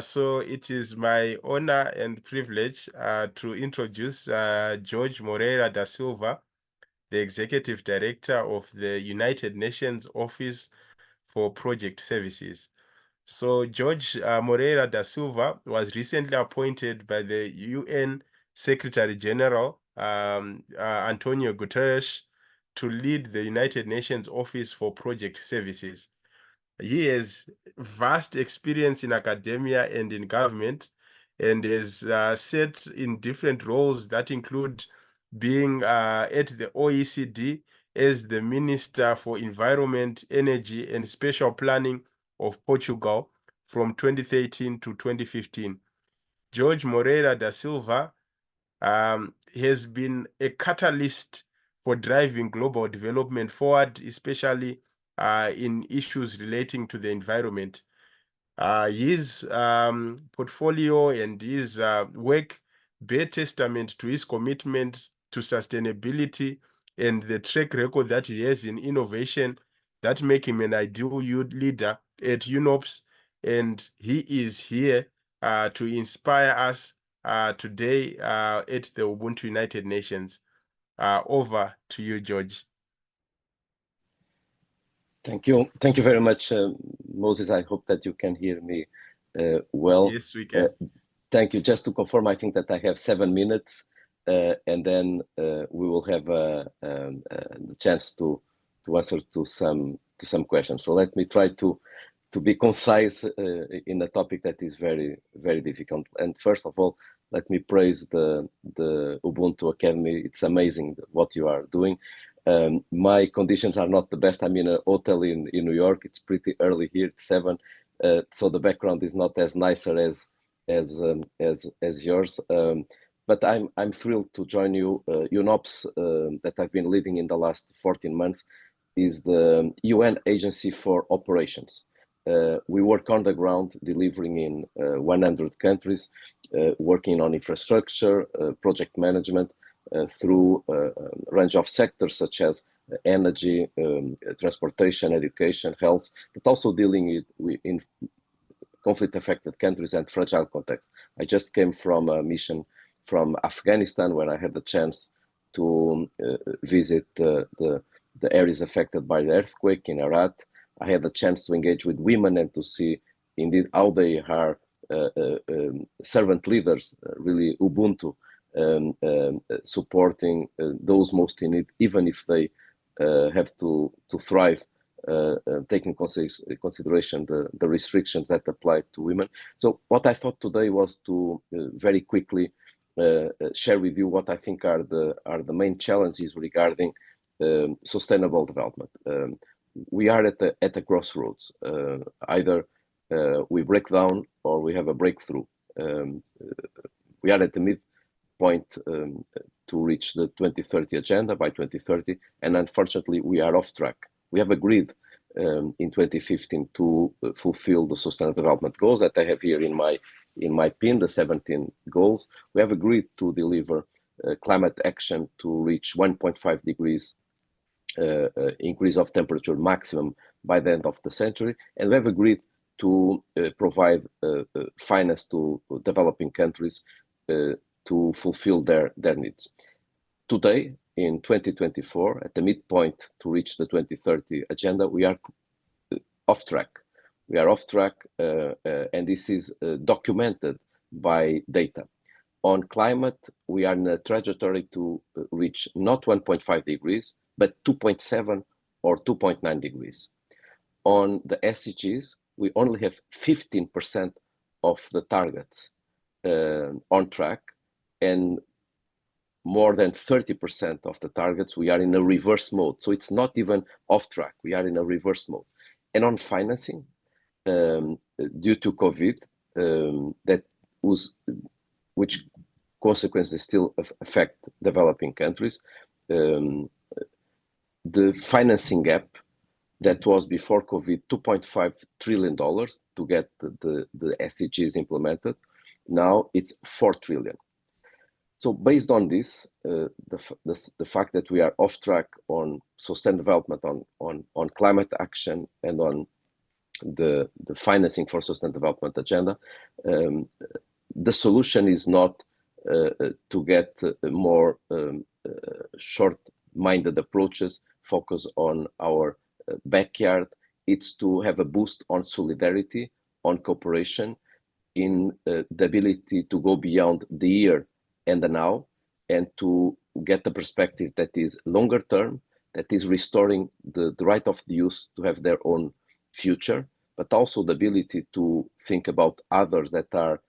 So it is my honor and privilege to introduce Jorge Moreira da Silva, the Executive Director of the United Nations Office for Project Services. So Jorge Moreira da Silva was recently appointed by the UN Secretary General Antonio Guterres to lead the United Nations Office for Project Services. He has vast experience in academia and in government, and is set in different roles that include being at the OECD as the Minister for Environment, Energy, and Spatial Planning of Portugal from 2013 to 2015. Jorge Moreira da Silva has been a catalyst for driving global development forward, especially in issues relating to the environment. His portfolio and his work bear testament to his commitment to sustainability and the track record that he has in innovation that make him an ideal youth leader at UNOPS. And he is here to inspire us today at the Ubuntu United Nations. Over to you, George. Thank you very much, Moses. I hope that you can hear me well. Yes, we can. Thank you. Just to confirm, I think that I have 7 minutes, and then we will have the chance to answer to some questions. So let me try to be concise in a topic that is very, very difficult. And first of all, let me praise the Ubuntu Academy. It's amazing what you are doing. My conditions are not the best. I'm in a hotel in New York. It's pretty early here, it's 7, so the background is not as nicer as yours. But I'm thrilled to join you. UNOPS that I've been leading in the last 14 months is the UN Agency for Operations. We work on the ground, delivering in 100 countries, working on infrastructure, project management, through a range of sectors such as energy, transportation, education, health, but also dealing in conflict-affected countries and fragile contexts. I just came from a mission from Afghanistan, where I had the chance to visit the areas affected by the earthquake in Herat. I had the chance to engage with women and to see indeed how they are servant leaders, really Ubuntu, supporting those most in need, even if they have to thrive, taking consideration the restrictions that apply to women. So what I thought today was to very quickly share with you what I think are the main challenges regarding sustainable development. We are at a crossroads. Either we break down or we have a breakthrough. We are at the midpoint to reach the 2030 agenda by 2030, and unfortunately we are off track. We have agreed in 2015 to fulfill the Sustainable Development Goals that I have here in my pin, the 17 goals. We have agreed to deliver climate action to reach 1.5 degrees increase of temperature maximum by the end of the century, and we have agreed to provide finance to developing countries to fulfill their needs. Today, in 2024, at the midpoint to reach the 2030 agenda, we are off track. We are off track, and this is documented by data. On climate, we are in a trajectory to reach not 1.5 degrees, but 2.7 or 2.9 degrees. On the SDGs, we only have 15% of the targets on track, and more than 30% of the targets, we are in a reverse mode. So it's not even off track, we are in a reverse mode. And on financing, due to COVID, which consequences still affect developing countries, the financing gap that was before COVID, $2.5 trillion to get the SDGs implemented, now it's $4 trillion. So based on this, the fact that we are off track on sustainable development, on climate action, and on the financing for sustainable development agenda, the solution is not to get more short-minded approaches, focus on our backyard. It's to have a boost on solidarity, on cooperation, in the ability to go beyond the here and the now, and to get a perspective that is longer term, that is restoring the right of the youth to have their own future, but also the ability to think about others that are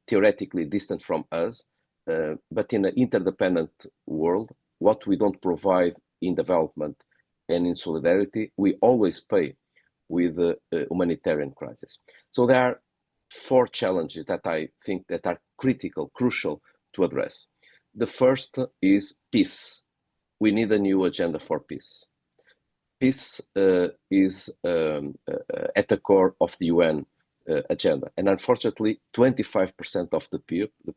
theoretically distant from us, but in an interdependent world. What we don't provide in development and in solidarity, we always pay with the humanitarian crisis. So there are 4 challenges that I think that are critical, crucial to address. The first is peace. We need a new agenda for peace. Peace is at the core of the UN agenda. And unfortunately, 25% of the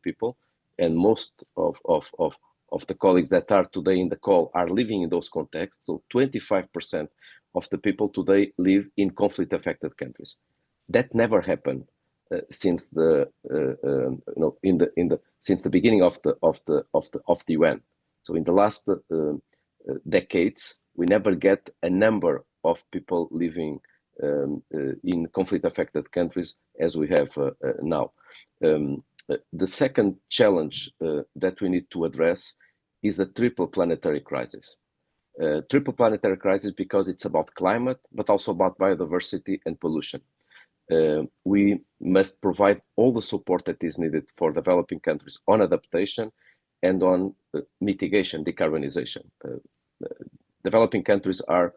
people, and most of the colleagues that are today in the call are living in those contexts. So 25% of the people today live in conflict-affected countries. That never happened since the since the beginning of the UN. So in the last decades, we never get a number of people living in conflict-affected countries as we have now. The second challenge that we need to address is the triple planetary crisis. Triple planetary crisis because it's about climate, but also about biodiversity and pollution. We must provide all the support that is needed for developing countries on adaptation and on mitigation, decarbonization. Developing countries are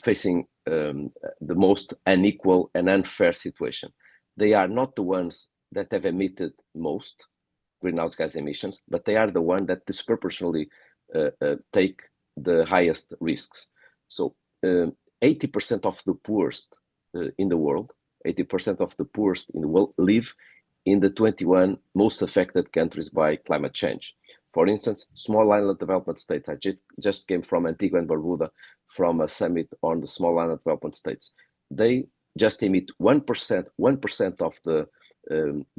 facing the most unequal and unfair situation. They are not the ones that have emitted most greenhouse gas emissions, but they are the ones that disproportionately take the highest risks. So 80% of the poorest in the world, 80% of the poorest in the world live in the 21 most affected countries by climate change. For instance, small island development states. I just came from Antigua and Barbuda from a summit on the small island development states. They just emit 1% of the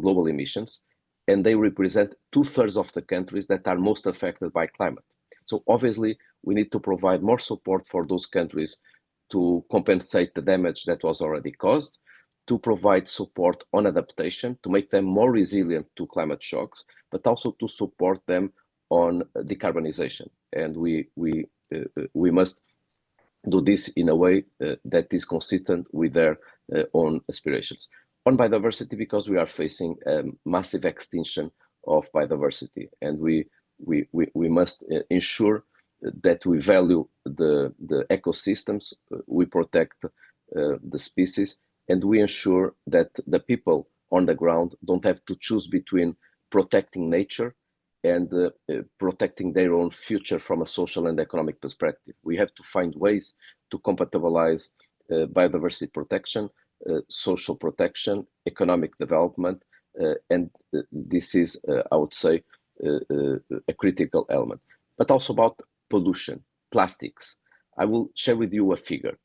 global emissions, and they represent 2/3 of the countries that are most affected by climate. So obviously, we need to provide more support for those countries to compensate the damage that was already caused, to provide support on adaptation, to make them more resilient to climate shocks, but also to support them on decarbonization. And we must do this in a way that is consistent with their own aspirations. On biodiversity, because we are facing massive extinction of biodiversity, and we must ensure that we value the ecosystems, we protect the species, and we ensure that the people on the ground don't have to choose between protecting nature and protecting their own future from a social and economic perspective. We have to find ways to compatibilize biodiversity protection, social protection, economic development, and this is, I would say, a critical element. But also about pollution, plastics. I will share with you a figure.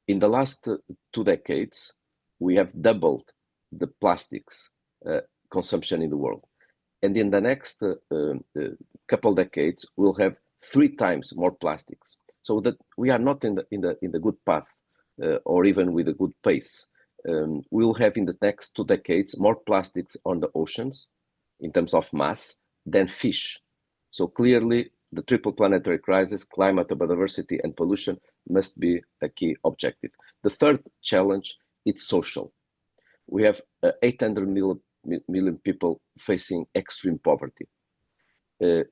In the last 2 decades, we have doubled the plastics consumption in the world. And in the next couple decades, we'll have 3 times more plastics. So that we are not in the good path or even with a good pace. We'll have in the next 2 decades more plastics on the oceans in terms of mass than fish. So clearly, the triple planetary crisis, climate, biodiversity, and pollution must be a key objective. The third challenge is social. We have 800 million people facing extreme poverty.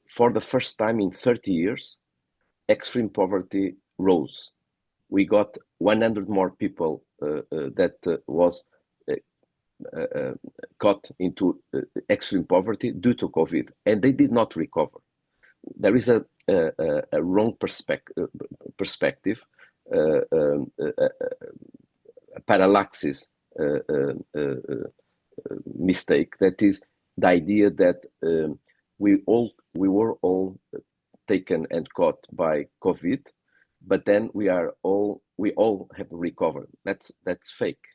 For the first time in 30 years, extreme poverty rose. We got 100 more people that was caught into extreme poverty due to COVID, and they did not recover. There is a wrong perspective, a parallaxis mistake, that is the idea that we were all taken and caught by COVID, but then we all have recovered. That's fake.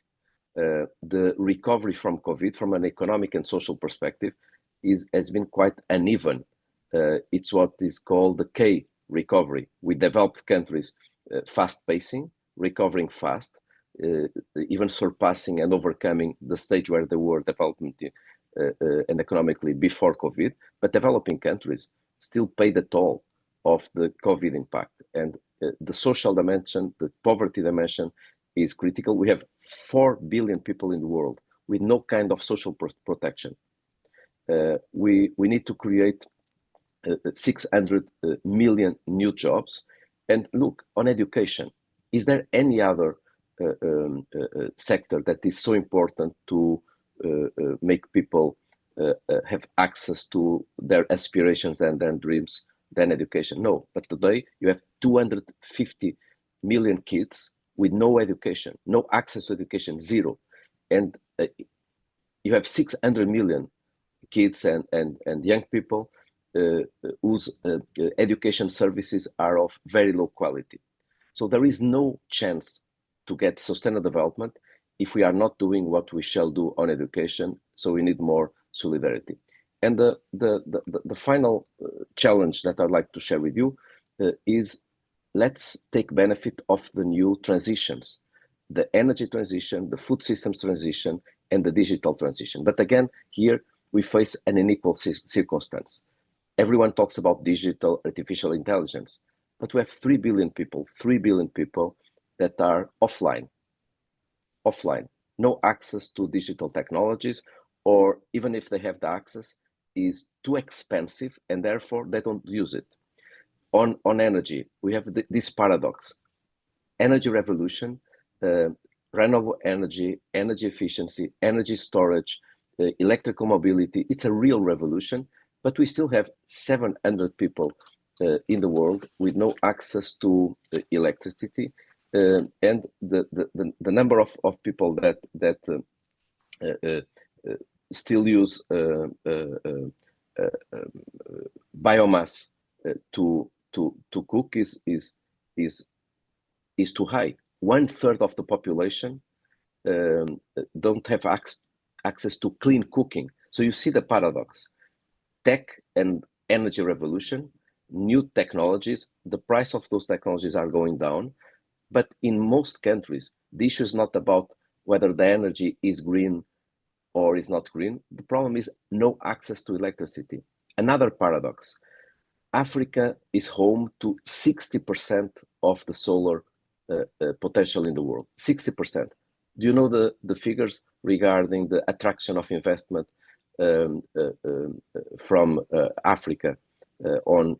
The recovery from COVID, from an economic and social perspective, has been quite uneven. It's what is called the K recovery, with developed countries fast pacing, recovering fast, even surpassing and overcoming the stage where they were developmentally and economically before COVID. But developing countries still pay the toll of the COVID impact. And the social dimension, the poverty dimension is critical. We have 4 billion people in the world with no kind of social protection. We need to create 600 million new jobs. And look, on education, is there any other sector that is so important to make people have access to their aspirations and their dreams than education? No, but today you have 250 million kids with no education, no access to education, zero. And you have 600 million kids and young people whose education services are of very low quality. So there is no chance to get sustainable development if we are not doing what we shall do on education. So we need more solidarity. And the final challenge that I'd like to share with you is, let's take benefit of the new transitions, the energy transition, the food systems transition, and the digital transition. But again, here we face an unequal circumstance. Everyone talks about digital artificial intelligence, but we have 3 billion people that are offline, no access to digital technologies, or even if they have the access, is too expensive and therefore they don't use it. On energy, we have this paradox: energy revolution, renewable energy, energy efficiency, energy storage, electrical mobility. It's a real revolution, but we still have 700 people in the world with no access to electricity, and the number of people that still use biomass to cook is too high. 1/3 of the population don't have access to clean cooking. So you see the paradox: tech and energy revolution, new technologies, the price of those technologies are going down. But in most countries, the issue is not about whether the energy is green or is not green. The problem is no access to electricity. Another paradox: Africa is home to 60% of the solar potential in the world. 60%. Do you know the figures regarding the attraction of investment from Africa on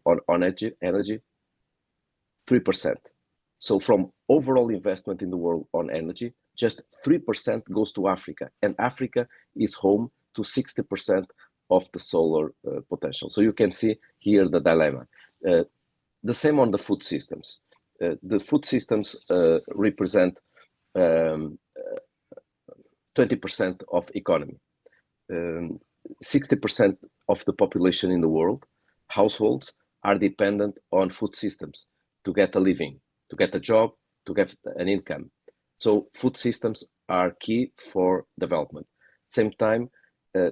energy? 3%. So from overall investment in the world on energy, just 3% goes to Africa, and Africa is home to 60% of the solar potential. So you can see here the dilemma. The same on the food systems. The food systems represent 20% of economy. 60% of the population in the world, households, are dependent on food systems to get a living, to get a job, to get an income. So food systems are key for development. Same time,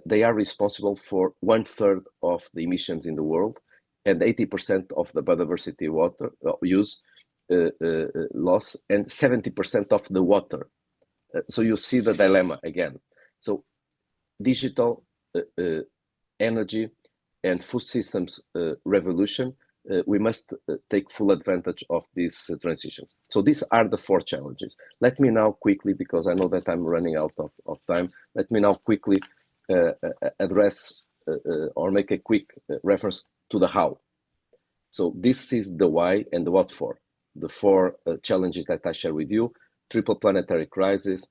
they are responsible for 1/3 of the emissions in the world and 80% of the biodiversity water use loss and 70% of the water. So you see the dilemma again. So digital energy and food systems revolution, we must take full advantage of these transitions. So these are the 4 challenges. Let me now quickly, because I know that I'm running out of time, let me now quickly address or make a quick reference to the how. So this is the why and the what for. The 4 challenges that I share with you: triple planetary crisis,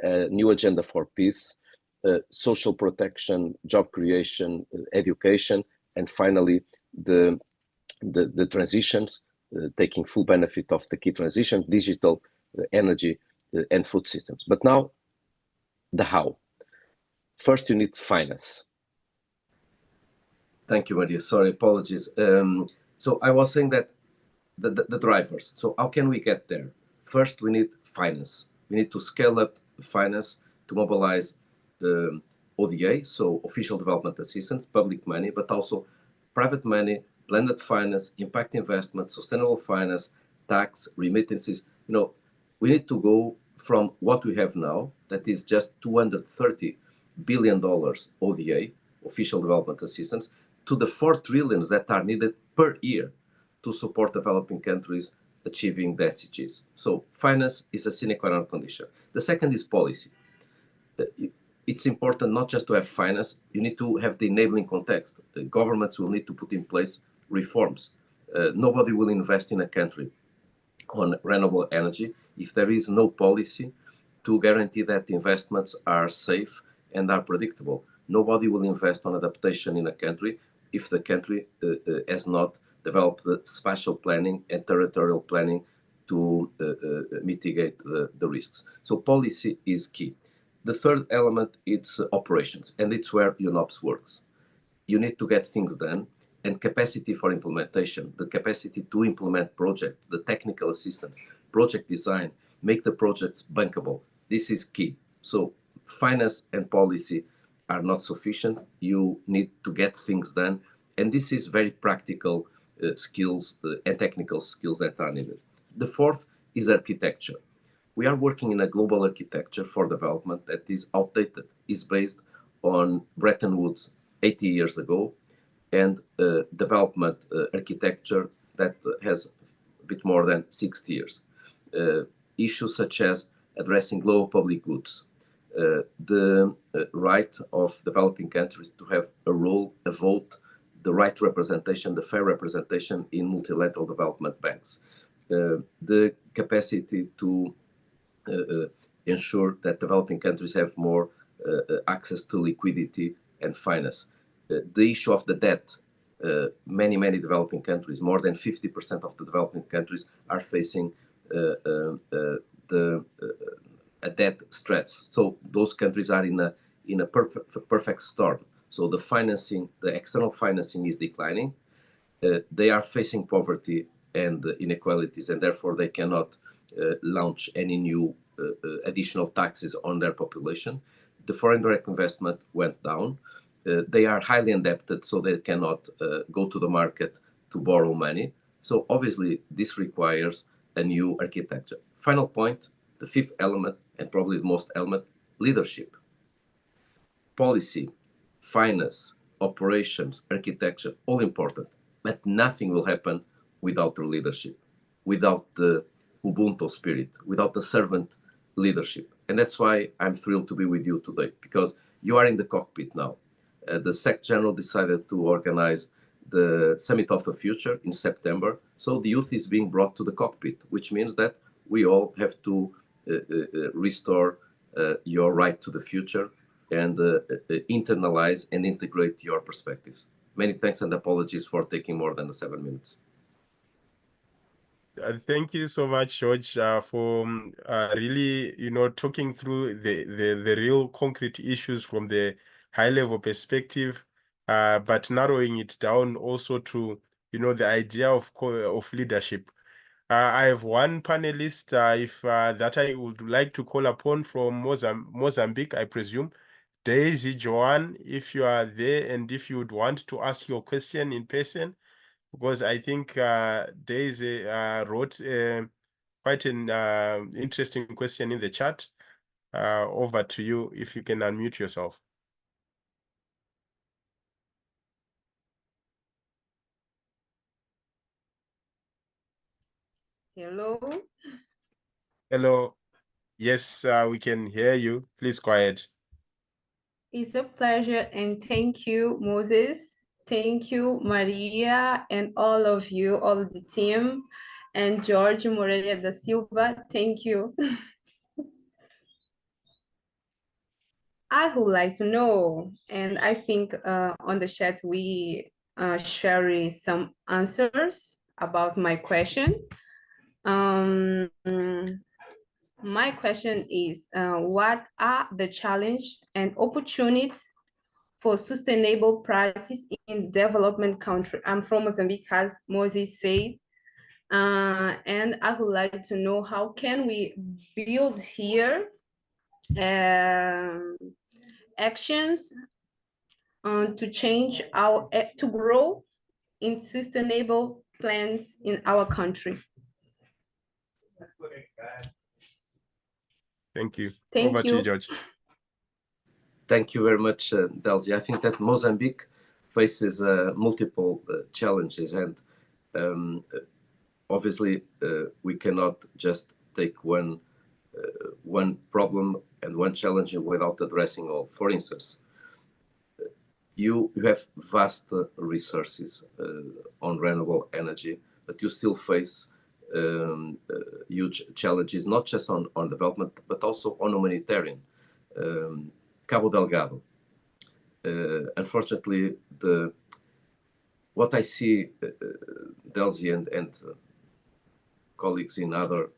a new agenda for peace, social protection, job creation, education, and finally the transitions, taking full benefit of the key transition: digital, energy, and food systems. But now, the how. First, you need finance. Thank you, Maria. Sorry, apologies. So I was saying that the drivers. So how can we get there? First, we need finance. We need to scale up finance to mobilize ODA, so official development assistance, public money, but also private money, blended finance, impact investment, sustainable finance, tax, remittances. We need to go from what we have now, that is just $230 billion ODA, official development assistance, to the 4 trillions that are needed per year to support developing countries achieving the SDGs. So finance is a sine qua non condition. The second is policy. It's important not just to have finance, you need to have the enabling context. The governments will need to put in place reforms. Nobody will invest in a country on renewable energy if there is no policy to guarantee that investments are safe and are predictable. Nobody will invest on adaptation in a country if the country has not developed the spatial planning and territorial planning to mitigate the risks. So policy is key. The third element is operations, and it's where UNOPS works. You need to get things done, and capacity for implementation, the capacity to implement projects, the technical assistance, project design, make the projects bankable. This is key. So finance and policy are not sufficient. You need to get things done. And this is very practical skills and technical skills that are needed. The fourth is architecture. We are working in a global architecture for development that is outdated, is based on Bretton Woods 80 years ago, and development architecture that has a bit more than 60 years. Issues such as addressing global public goods, the right of developing countries to have a role, a vote, the right representation, the fair representation in multilateral development banks, the capacity to ensure that developing countries have more access to liquidity and finance. The issue of the debt, many developing countries, more than 50% of the developing countries are facing a debt stress. So those countries are in a perfect storm. So the financing, the external financing is declining. They are facing poverty and inequalities, and therefore they cannot launch any new additional taxes on their population. The foreign direct investment went down. They are highly indebted, so they cannot go to the market to borrow money. So obviously, this requires a new architecture. Final point, the fifth element, and probably the most element, leadership. Policy, finance, operations, architecture, all important, but nothing will happen without the leadership, without the Ubuntu spirit, without the servant leadership. And that's why I'm thrilled to be with you today, because you are in the cockpit now. The Sec General decided to organize the Summit of the Future in September. So the youth is being brought to the cockpit, which means that we all have to restore your right to the future and internalize and integrate your perspectives. Many thanks and apologies for taking more than the 7 minutes. Thank you so much, George, for really, talking through the real concrete issues from the high-level perspective, but narrowing it down also to, the idea of leadership. I have one panelist, if that I would like to call upon from Mozambique, I presume. Daisy Joanne, if you are there and if you would want to ask your question in person, because I think Daisy wrote quite an interesting question in the chat. Over to you, if you can unmute yourself. Hello. Hello. Yes, we can hear you. Please go ahead. It's a pleasure, and thank you, Moses. Thank you, Maria, and all of you, all of the team, and Jorge Moreira da Silva. Thank you. I would like to know, and I think on the chat we share some answers about my question. My question is, what are the challenges and opportunities for sustainable practice in development country? I'm from Mozambique, as Moses said. And I would like to know how can we build here actions to change to grow in sustainable plans in our country. Thank you. Thank Over to you, you. George. Thank you very much, Delzi. I think that Mozambique faces multiple challenges, and obviously we cannot just take one problem and one challenge without addressing all. For instance, you have vast resources on renewable energy, but you still face huge challenges, not just on development, but also on humanitarian. Cabo Delgado. Unfortunately, what I see, Delzi and colleagues in other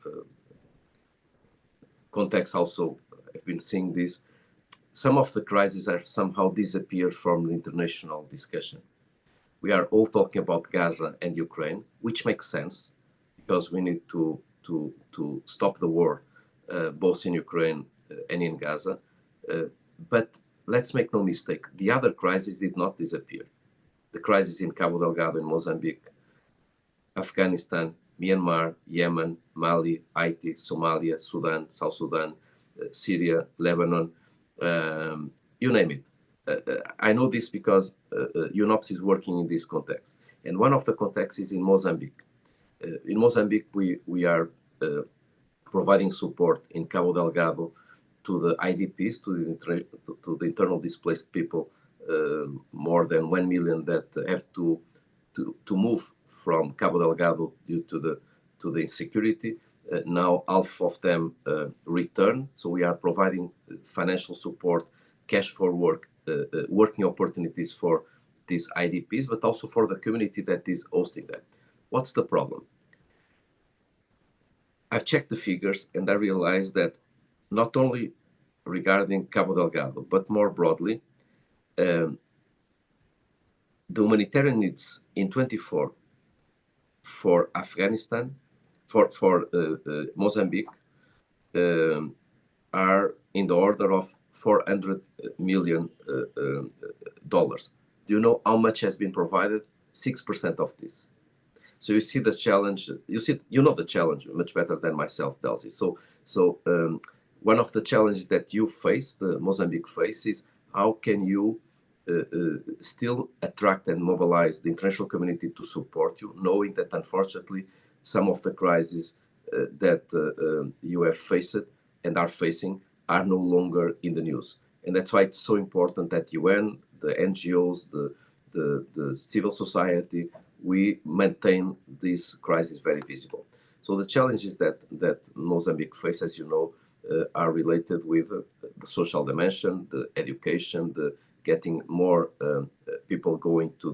contexts also have been seeing this, some of the crises have somehow disappeared from the international discussion. We are all talking about Gaza and Ukraine, which makes sense because we need to stop the war, both in Ukraine and in Gaza. But let's make no mistake, the other crises did not disappear. The crisis in Cabo Delgado in Mozambique, Afghanistan, Myanmar, Yemen, Mali, Haiti, Somalia, Sudan, South Sudan, Syria, Lebanon, you name it. I know this because UNOPS is working in this context. And one of the contexts is in Mozambique. In Mozambique, we are providing support in Cabo Delgado to the IDPs, to the internal displaced people, more than 1 million that have to move from Cabo Delgado due to the insecurity. Now half of them return, so we are providing financial support, cash for work, working opportunities for these IDPs, but also for the community that is hosting them. What's the problem? I've checked the figures and I realized that not only regarding Cabo Delgado, but more broadly, the humanitarian needs in 24 for Afghanistan, for Mozambique, are in the order of $400 million. Do you know how much has been provided? 6% of this. So you see the challenge. You know the challenge much better than myself, Delzi. So one of the challenges that you face, the Mozambique faces, how can you still attract and mobilize the international community to support you, knowing that unfortunately some of the crises that you have faced and are facing are no longer in the news. And that's why it's so important that UN, the NGOs, the civil society, we maintain this crisis very visible. So the challenges that Mozambique faces, as you know, are related with the social dimension, the education, the getting more people going to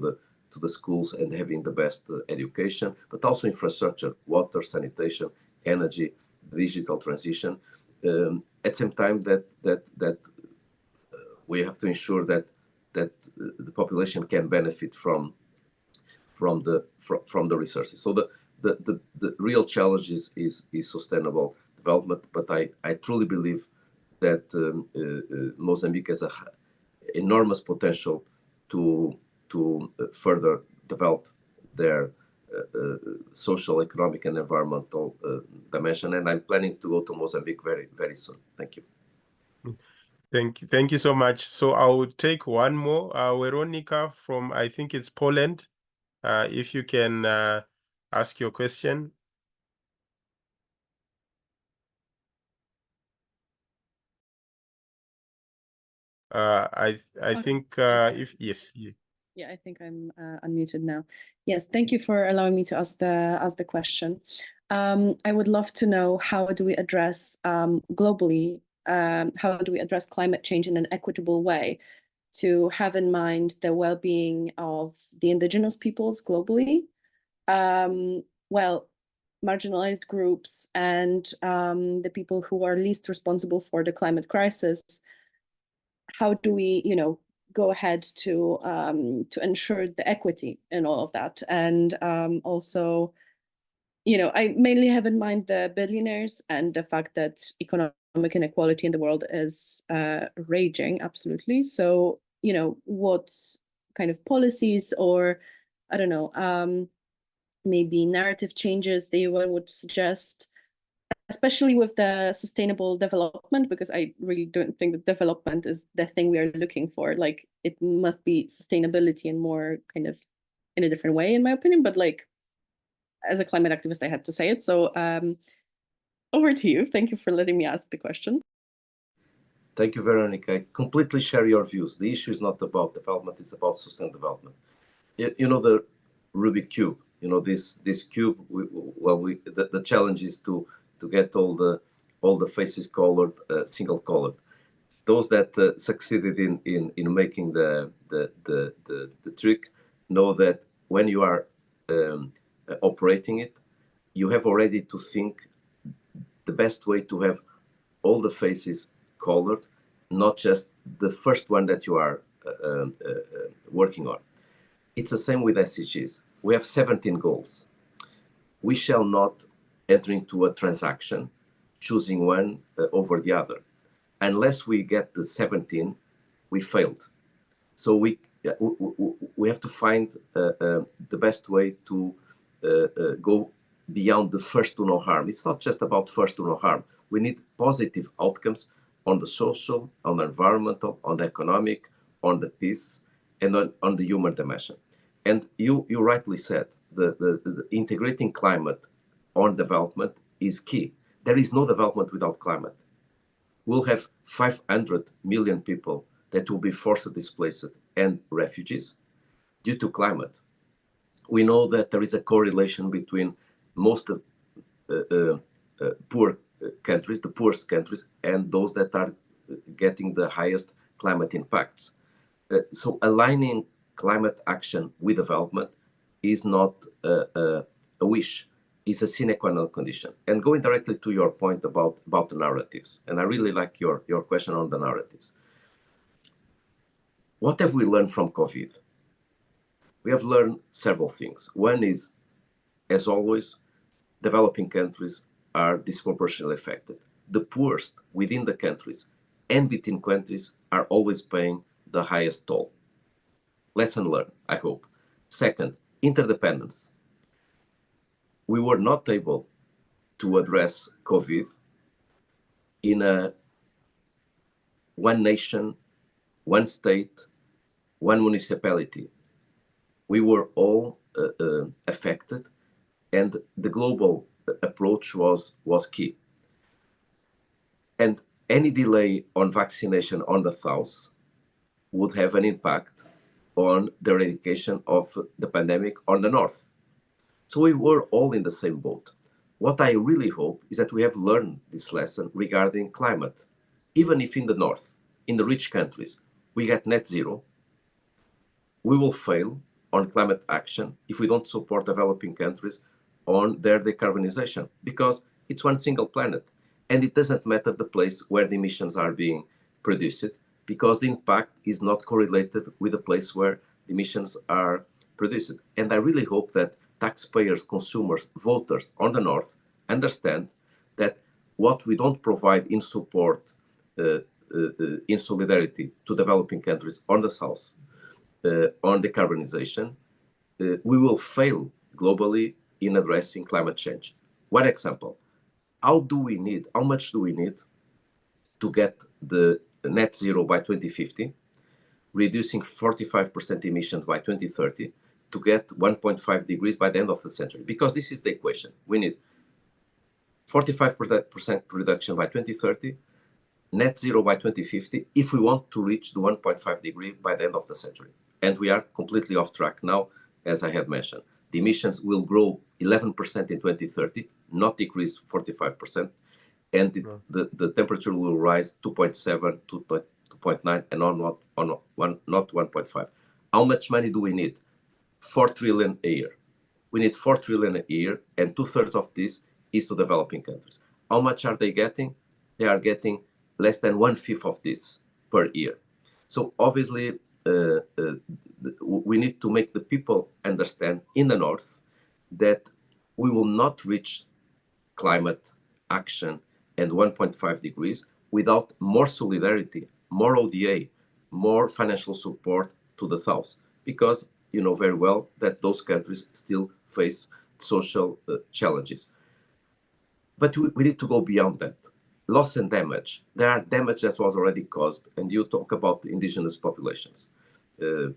the schools and having the best education, but also infrastructure, water, sanitation, energy, digital transition. At the same time that we have to ensure that the population can benefit from the resources. So the real challenge is sustainable development, but I truly believe that Mozambique has an enormous potential to further develop their social, economic, and environmental dimension. And I'm planning to go to Mozambique very, very soon. Thank you. Thank you so much. So I'll take one more. Veronica from, I think it's Poland. If you can ask your question. I think if yes. Yeah, I think I'm unmuted now. Yes, thank you for allowing me to ask the question. I would love to know, how do we address globally, how do we address climate change in an equitable way to have in mind the well-being of the indigenous peoples globally, well, marginalized groups, and the people who are least responsible for the climate crisis. How do we, go ahead to ensure the equity in all of that, and also I mainly have in mind the billionaires and the fact that economic inequality in the world is raging, absolutely. So, what kind of policies or, I don't know, maybe narrative changes that one would suggest, especially with the sustainable development, because I really don't think that development is the thing we are looking for. Like, it must be sustainability and more kind of in a different way, in my opinion. But like, as a climate activist, I had to say it. So over to you. Thank you for letting me ask the question. Thank you, Veronica. I completely share your views. The issue is not about development, it's about sustainable development. You know, the Rubik Cube, this cube, the challenge is to get all the faces colored, single colored. Those that succeeded in making the trick know that when you are operating it, you have already to think the best way to have all the faces colored, not just the first one that you are working on. It's the same with SDGs. We have 17 goals. We shall not enter into a transaction choosing one over the other. Unless we get the 17, we failed. So we have to find the best way to go beyond the first to no harm. It's not just about first to no harm. We need positive outcomes on the social, on the environmental, on the economic, on the peace, and on the human dimension. And you rightly said, the integrating climate on development is key. There is no development without climate. We'll have 500 million people that will be forced displaced and refugees due to climate. We know that there is a correlation between most poor countries, the poorest countries, and those that are getting the highest climate impacts. So aligning climate action with development is not a wish, it's a sine qua non condition. And going directly to your point about the narratives, and I really like your question on the narratives. What have we learned from COVID? We have learned several things. One is, as always, developing countries are disproportionately affected. The poorest within the countries and between countries are always paying the highest toll. Lesson learned, I hope. Second, interdependence. We were not able to address COVID in a one nation, one state, one municipality. We were all affected, and the global approach was key. And any delay on vaccination on the south would have an impact on the eradication of the pandemic on the north. So we were all in the same boat. What I really hope is that we have learned this lesson regarding climate. Even if in the north, in the rich countries, we get net zero, we will fail on climate action if we don't support developing countries on their decarbonization, because it's one single planet. And it doesn't matter the place where the emissions are being produced, because the impact is not correlated with the place where the emissions are produced. And I really hope that taxpayers, consumers, voters on the north understand that what we don't provide in support, in solidarity to developing countries on the south, on decarbonization, we will fail globally in addressing climate change. One example, how much do we need to get the net zero by 2050, reducing 45% emissions by 2030, to get 1.5 degrees by the end of the century? Because this is the equation. We need 45% reduction by 2030, net zero by 2050, if we want to reach the 1.5 degree by the end of the century. And we are completely off track now, as I have mentioned. The emissions will grow 11% in 2030, not decrease 45%, and the temperature will rise 2.7 to 2.9 and not 1.5. How much money do we need? 4 trillion a year. We need 4 trillion a year, and 2/3 of this is to developing countries. How much are they getting? They are getting less than 1/5 of this per year. So obviously, we need to make the people understand in the north that we will not reach climate action and 1.5 degrees without more solidarity, more ODA, more financial support to the South, because you know very well that those countries still face social challenges. But we need to go beyond that. Loss and damage. There are damage that was already caused, and you talk about the indigenous populations. The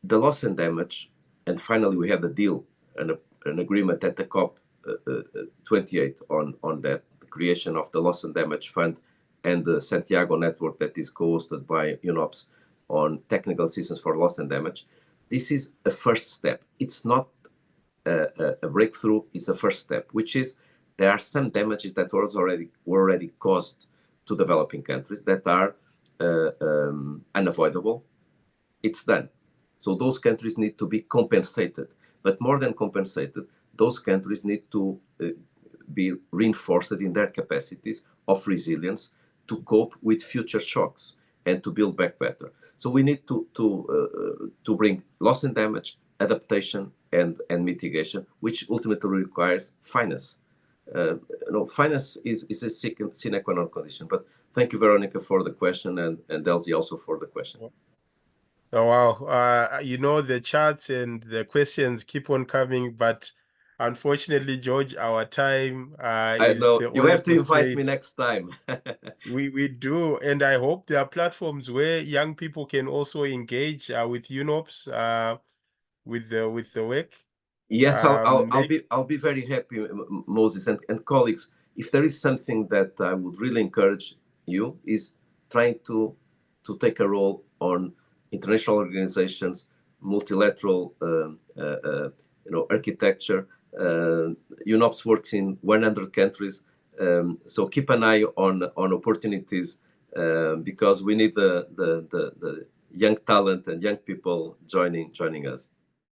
loss and damage, and finally we had a deal, an agreement at the COP 28 on that, the creation of the Loss and Damage Fund and the Santiago network that is co-hosted by UNOPS on technical assistance for loss and damage. This is a first step. It's not a breakthrough, it's a first step, which is there are some damages that were already caused to developing countries that are unavoidable. It's done. So those countries need to be compensated. But more than compensated, those countries need to be reinforced in their capacities of resilience to cope with future shocks and to build back better. So we need to bring loss and damage, adaptation, and mitigation, which ultimately requires finance. Finance is a sine qua non condition. But thank you, Veronica, for the question, and Delzi also for the question. Oh, wow. You know, the chats and the questions keep on coming, but unfortunately, George, our time is know. the You only have to invite constraint. me next time. We do, and I hope there are platforms where young people can also engage with UNOPS, with the work. Yes, I'll be very happy, Moses and colleagues. If there is something that I would really encourage you is trying to take a role on international organizations, multilateral, architecture. UNOPS works in 100 countries, so keep an eye on opportunities because we need the young talent and young people joining us.